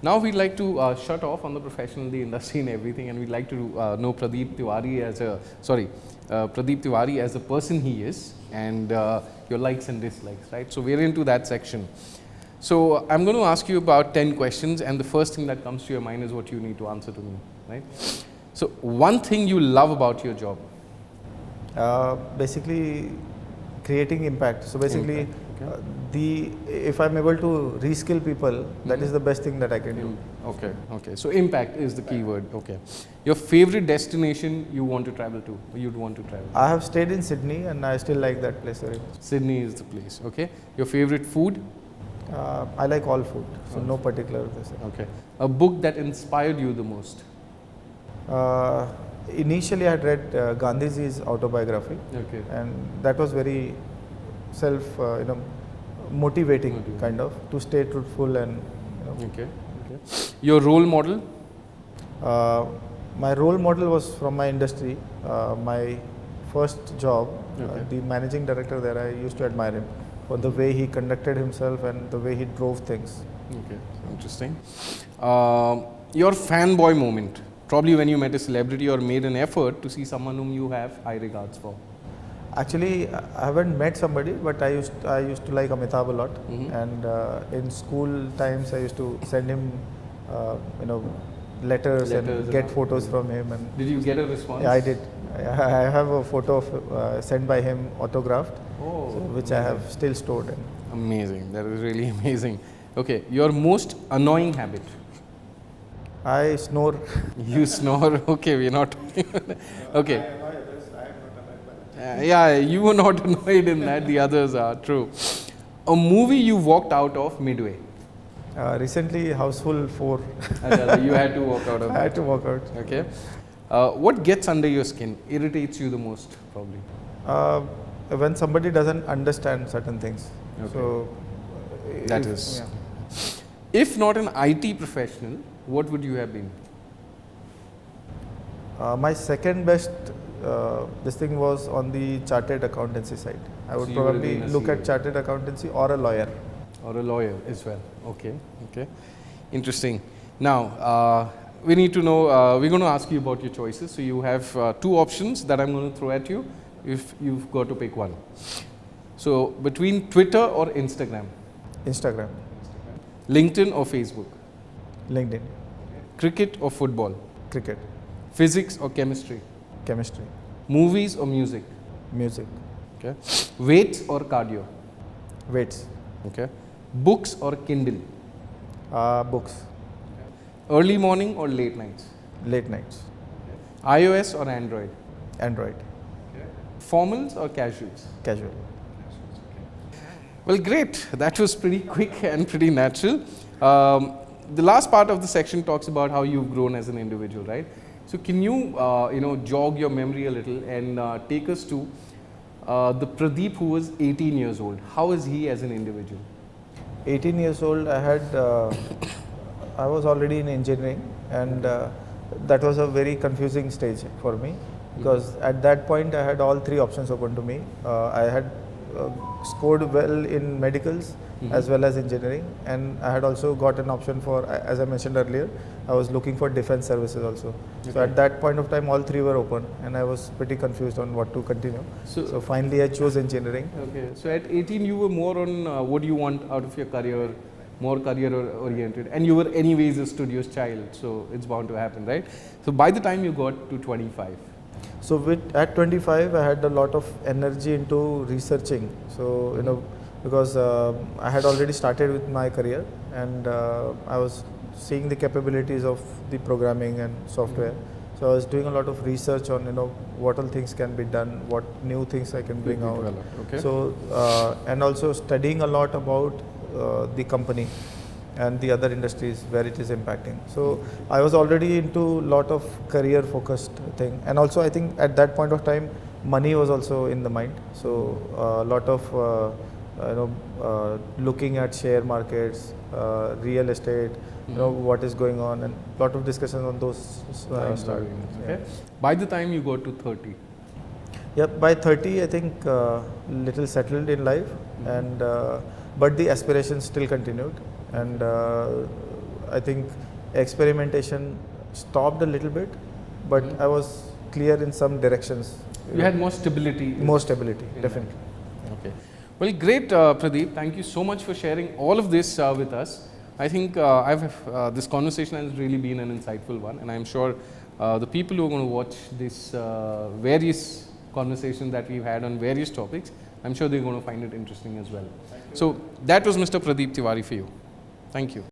Now we'd like to shut off on the professional, the industry and everything, and we'd like to know Pradeep Tiwari as a, Pradeep Tiwari as a person he is, and your likes and dislikes, right? So we're into that section. So I'm going to ask you about 10 questions, and the first thing that comes to your mind is what you need to answer to me, right? So one thing you love about your job? Basically creating impact. So basically Impact, okay. If I'm able to reskill people, that is the best thing that I can do. Okay, okay. So impact is the key word. Okay. Your favorite destination you want to travel to, or you'd want to travel to? I have stayed in Sydney and I still like that place very much. Sydney is the place. Okay. Your favorite food? I like all food, so no particular place. Okay. A book that inspired you the most? Initially I had read Gandhiji's autobiography, Okay. and that was very self motivating kind of, to stay truthful and Okay. Okay. Your role model? my role model was from my industry. My first job, Okay. the managing director there, I used to admire him for the way he conducted himself and the way he drove things. Okay. Interesting. Your fanboy moment? Probably when you met a celebrity or made an effort to see someone whom you have high regards for. Actually, I haven't met somebody, but I used to like Amitabh a lot, and in school times I used to send him, letters and get photos from him. And did you get a response? Yeah, I did. I have a photo of, sent by him, autographed, which I have still stored. Amazing. That is really amazing. Okay. Your most annoying habit? I snore. You snore? Okay, we're not. Okay. Yeah, you were not annoyed in that, the others are, true. A movie you walked out of midway? Recently, Houseful 4. You had to walk out of I had to walk out. Okay. What gets under your skin, irritates you the most, probably? When somebody doesn't understand certain things. Okay. So, That is. If not an IT professional, what would you have been? My second best this thing was on the chartered accountancy side. I would So you would have probably been a look CA. at chartered accountancy or a lawyer. Or a lawyer as well. Okay, okay. Interesting. Now, we need to know, we're going to ask you about your choices. So you have two options that I'm going to throw at you if you've got to pick one. So between Twitter or Instagram? Instagram, LinkedIn or Facebook? LinkedIn, Cricket or football? cricket, Physics or chemistry? chemistry, Movies or music? music, Okay. Weights or cardio? weights, Okay. Books or Kindle? books, Early morning or late nights? late nights, iOS or Android? Android, Formals or casuals? casual. Well, great. That was pretty quick and pretty natural. The last part of the section talks about how you've grown as an individual, right? So can you, jog your memory a little and take us to the Pradeep who was 18 years old. How is he as an individual? 18 years old, I was already in engineering, and that was a very confusing stage for me, because at that point I had all three options open to me. I had scored well in medicals as well as engineering, and I had also got an option for, as I mentioned earlier, I was looking for defense services also. So at that point of time all three were open, and I was pretty confused on what to continue. So finally I chose engineering. Okay, so at 18 you were more on what do you want out of your career, more career oriented, and you were anyways a studious child, so it's bound to happen, right? So by the time you got to 25. So at 25 I had a lot of energy into researching. So because I had already started with my career, and I was seeing the capabilities of the programming and software. So I was doing a lot of research on what all things can be done, what new things I can bring out. Okay. So and also studying a lot about the company and the other industries where it is impacting. So I was already into a lot of career focused thing, and also I think at that point of time money was also in the mind. So a lot of looking at share markets, real estate, what is going on, and a lot of discussions on those started. Okay. By the time you got to 30. Yeah, by 30 I think little settled in life, and but the aspirations still continued, and I think experimentation stopped a little bit, but I was clear in some directions. You had more stability. More stability, in definitely. that. Okay. Well, great, Pradeep. Thank you so much for sharing all of this with us. I think this conversation has really been an insightful one, and I'm sure the people who are going to watch this various conversations that we've had on various topics, I'm sure they're going to find it interesting as well. So that was Mr. Pradeep Tiwari for you. Thank you.